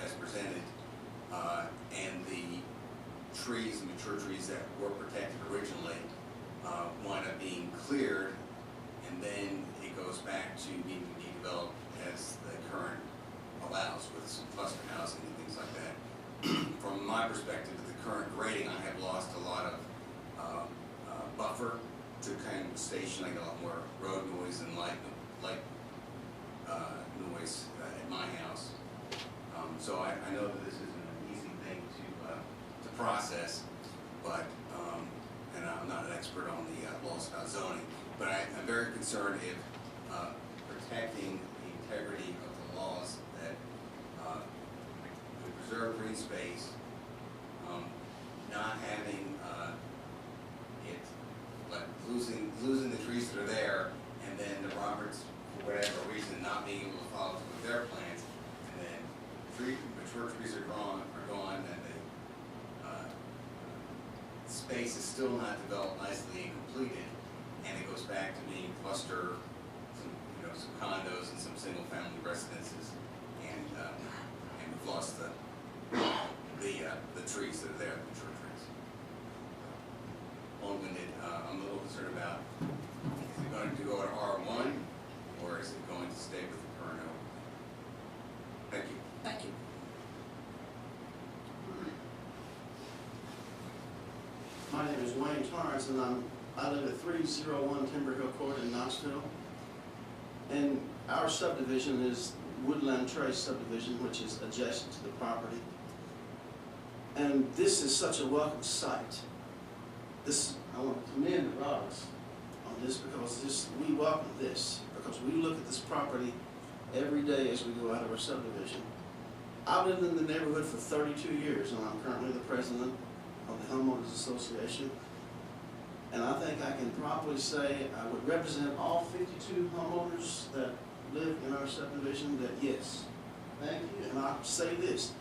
as presented, and the trees, mature trees that were protected originally, wind up being cleared, and then it goes back to being developed as the current allows, with some cluster housing and things like that. From my perspective, with the current grading, I have lost a lot of buffer to kind of station. I get a lot more road noise and light noise at my house. So I know that this isn't an easy thing to process, but and I'm not an expert on the laws about zoning, but I'm very concerned if protecting the integrity of the laws that would preserve green space, not having it, like losing the trees that are there, and then the Roberts, for whatever reason, not being able to follow through with their plans, and then mature trees are gone, and the space is still not developed nicely and completed, and it goes back to being cluster, some condos and some single-family residences, and we've lost the trees that are there, the mature trees. Long-winded. I'm a little concerned about, is it going to go to R1, or is it going to stay with the current owner? Thank you. Thank you. My name is Wayne Torrance, and I live at 301 Timber Hill Court in Knoxville. And our subdivision is Woodland Trace subdivision, which is adjacent to the property. And this is such a welcome site. I want to commend the Roberts on this, because we welcome this, because we look at this property every day as we go out of our subdivision. I've lived in the neighborhood for 32 years, and I'm currently the president of the Homeowners Association. And I think I can probably say I would represent all 52 homeowners that live in our subdivision that yes, thank you. And I'll say this,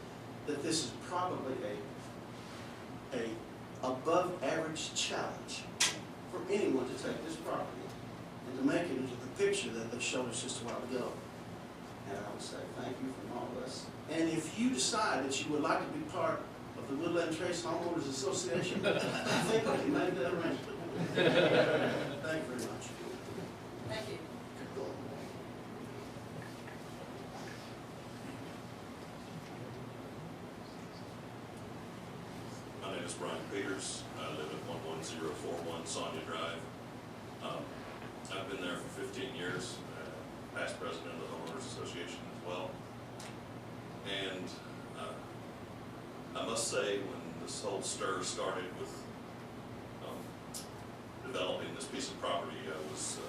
that this is probably a above average challenge for anyone to take this property and to make it into the picture that they showed us just a while ago. And I would say thank you from all of us. And if you decide that you would like to be part of the Woodland Trace Homeowners Association, I think we can make that arrangement. Thank you very much. Thank you. My name is Brian Peters. I live at 11041 Sonia Drive. I've been there for 15 years, past president of the Homeowners Association as well. And I must say, when this whole stir started with developing this piece of property, I was,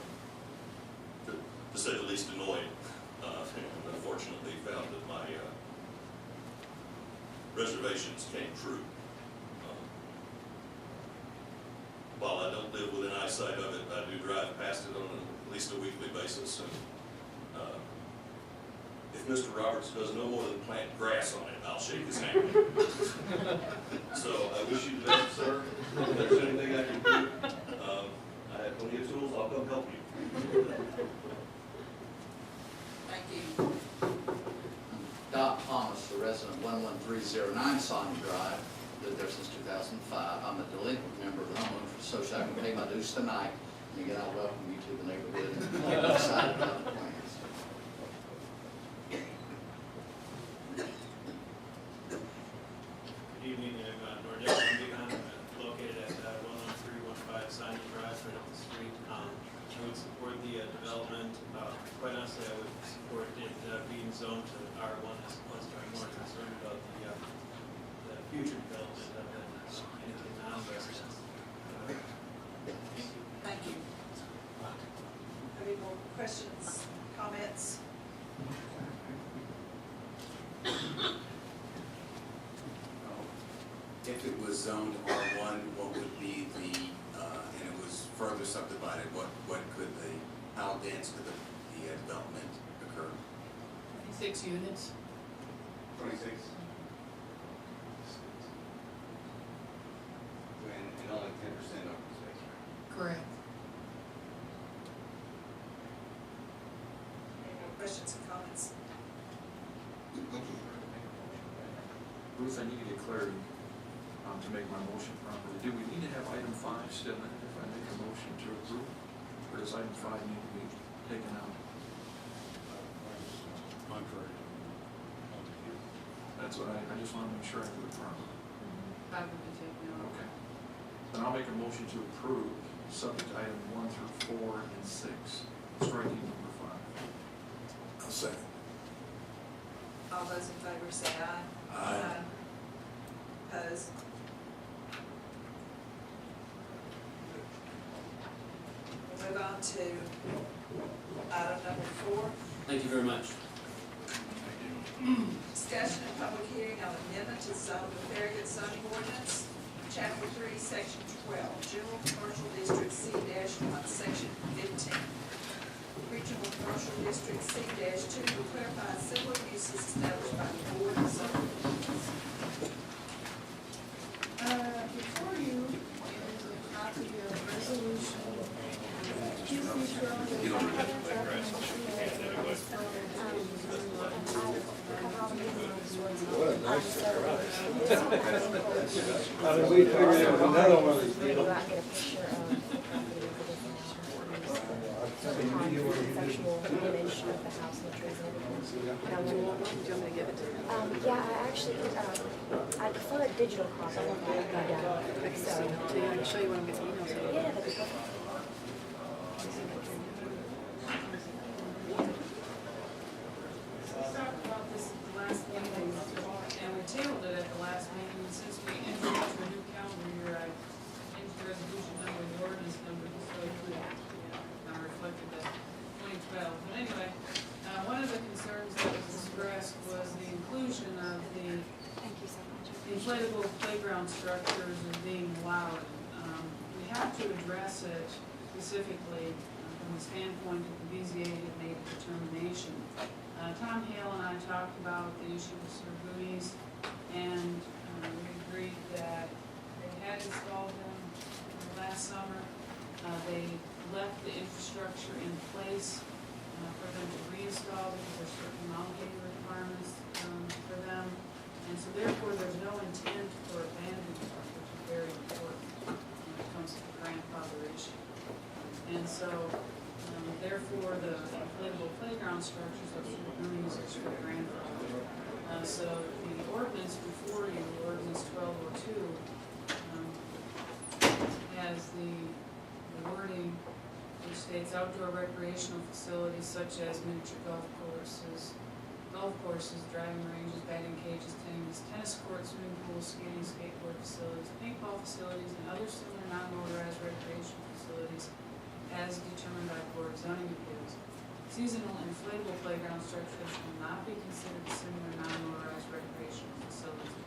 to say the least, annoyed, and unfortunately found that my reservations came true. While I don't live within eyesight of it, I do drive past it on at least a weekly basis. And if Mr. Roberts does no more than plant grass on it, I'll shake his hand. So I wish you the best, sir. If there's anything I can do, I have plenty of tools. I'll come help you. Thank you. Doc Thomas, the resident of 11309 Sonia Drive. Lived there since 2005. I'm a delinquent member of the Homeowners Association. I can pay my dues tonight. And again, I welcome you to the neighborhood, and I'm excited about the plans. Good evening, I'm Nordic. I'm located at 11315 Sonia Drive, right up the street. I would support the development. Quite honestly, I would support it being zoned to R1 as opposed to I'm more concerned about the future development of it into non-residents. Thank you. Any more questions, comments? If it was zoned R1, what would be the, and it was further subdivided, how dense could the development occur? 26 units. 26? And only 10% open space, right? Correct. Any more questions and comments? Ruth, I need to get clarity, to make my motion properly. Do we need to have item 5 still in it if I make a motion to approve? Or does item 5 need to be taken out? That's what I just want to make sure I do it properly. Five would be taken out. Okay. Then I'll make a motion to approve, subject to item 1 through 4 and 6, striking number 5. I'll second. All those in favor say aye. Aye. Opposed? We'll move on to item number 4. Thank you very much. Discussion and public hearing on amendment to zone the Farragut zoning ordinance, chapter 3, section 12, general commercial district C-1, section 15. Regional commercial district C-2 to clarify similar uses established by the board of zoning. Before you is a copy of resolution. Excuse me, Shirley. You don't have to play grass. What a nice I mean, we figured out another one of these deals. Sexual image of the house and the trees and everything. Yeah, I actually, I prefer a digital copy of that, but, so. I can show you when I get the emails. Yeah, that'd be perfect. We talked about this at the last meeting, and we tabled it at the last meeting, and since we introduced a new calendar year, I changed the resolution number and the ordinance number, so it would, reflected that 2012. But anyway, one of the concerns that was expressed was the inclusion of the Thank you so much. inflatable playground structures as being allowed. We have to address it specifically from the standpoint that the BZA had made a determination. Tom Hale and I talked about the issue of Sargoonies, and we agreed that they had installed them last summer. They left the infrastructure in place for them to reinstall because there's certain mounting requirements for them. And so therefore, there's no intent for abandonment, which is very important when it comes to the grandfather issue. And so therefore, the inflatable playground structures of Sargoonies are sort of grandfather. So the ordinance before you, ordinance 1202, has the wording which states outdoor recreational facilities such as miniature golf courses, driving ranges, batting cages, tennis courts, swimming pools, skating, skateboard facilities, paintball facilities, and other similar non-motorized recreational facilities as determined by Board of Zoning Appeals. Seasonal inflatable playground structures will not be considered similar non-motorized recreational facilities.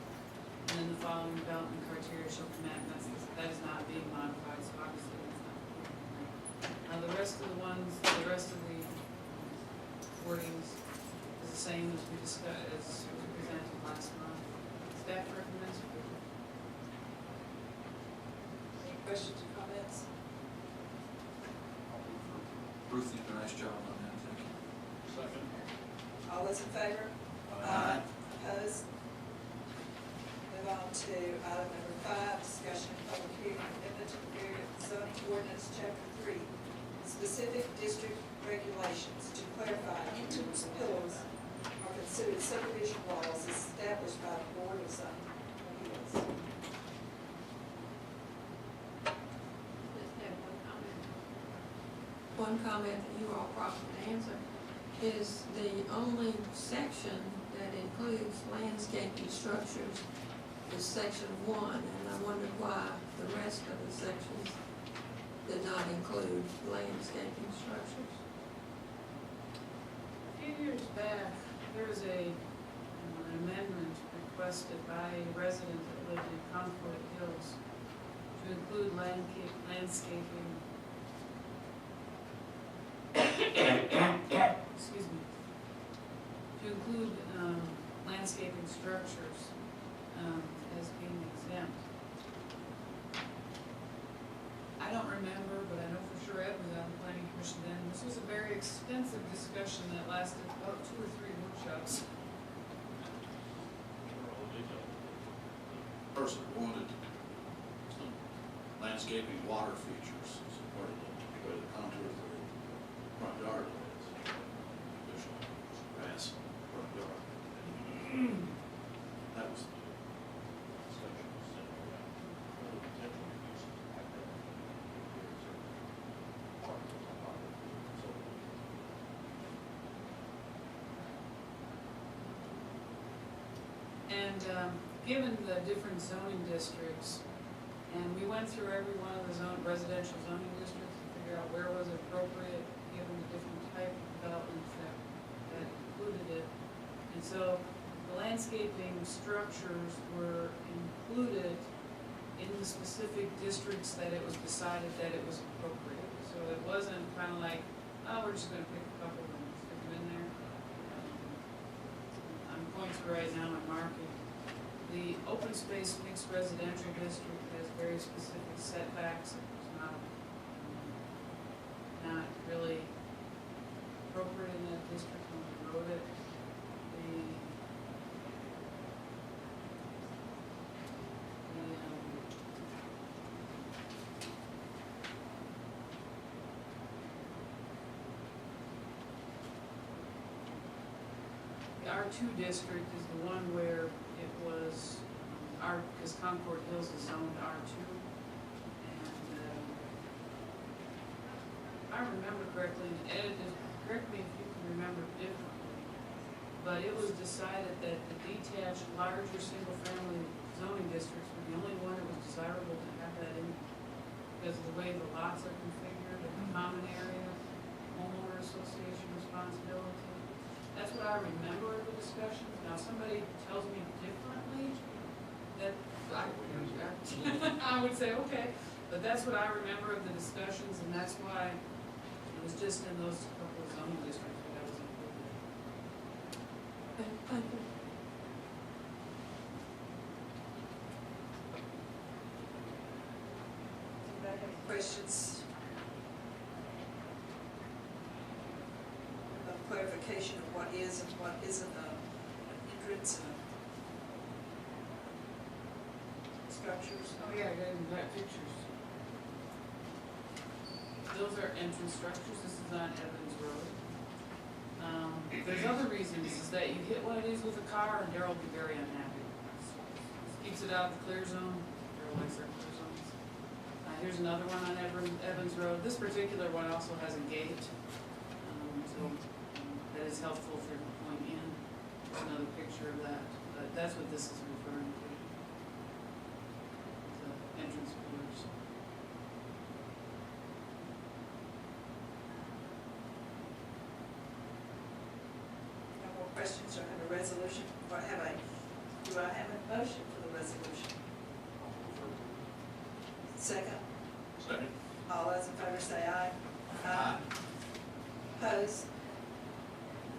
And then the following development criteria shall be met, and that is not being modified, so obviously it's not. Now, the rest of the wordings is the same as we discussed, as we presented last month. Staff recommends approval. Any questions or comments? Ruth, you did a nice job on that, thank you. Second. All those in favor? Aye. Opposed? Move on to item number 5, discussion and public hearing on amendment to the Farragut zoning ordinance, chapter 3, specific district regulations to clarify entrance pillars are considered subdivision walls established by the Board of Zoning Appeals. One comment that you all probably answer is the only section that includes landscaping structures is section 1, and I wondered why the rest of the sections did not include landscaping structures. A few years back, there was an amendment requested by a resident that lived in Concord Hills to include landscaping. Excuse me. To include landscaping structures as being exempt. I don't remember, but I know for sure Ed was on the planning commission then. This was a very extensive discussion that lasted about 2 or 3 workshops. person wanted some landscaping water features as part of the way the contour of the front yard is. Additional grass front yard. That was the discussion. And given the different zoning districts, and we went through every one of the residential zoning districts to figure out where was it appropriate, given the different type of developments that included it. And so the landscaping structures were included in the specific districts that it was decided that it was appropriate. So it wasn't kind of like, oh, we're just gonna pick a couple and stick them in there. I'm going through right now, I'm marking. The open space mixed residential district has very specific setbacks. It's not really appropriate in that district when we wrote it. The R2 district is the one where it was, because Concord Hills is zoned R2. And if I remember correctly, and Ed, correct me if you can remember differently, but it was decided that the detached, larger, single-family zoning districts were the only one that was desirable to have that in, because of the way the lots are configured, and the common area, homeowner association responsibility. That's what I remember of the discussions. Now, somebody tells me differently, that I would say, okay, but that's what I remember of the discussions, and that's why it was just in those couple of zoning districts that was included. Thank you. Anybody have any questions? Of clarification of what is and what isn't an entrance and structures? Oh, yeah, I got pictures. Those are entrance structures. This is on Evans Road. There's other reasons, is that you hit one of these with a car and Daryl will be very unhappy. Keeps it out of the clear zone. Daryl likes their clear zones. Here's another one on Evans Road. This particular one also has a gate. So that is helpful if you're going in. There's another picture of that. But that's what this is referring to. The entrance pillars. No more questions or have a resolution? Do I have a motion for the resolution? Second? Second. All those in favor say aye. Aye. Opposed?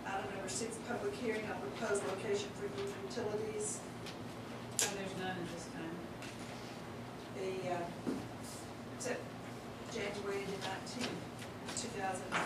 Item number 6, public hearing on proposed location for youth utilities. And there's none at this time. The, January the 19th, 2005.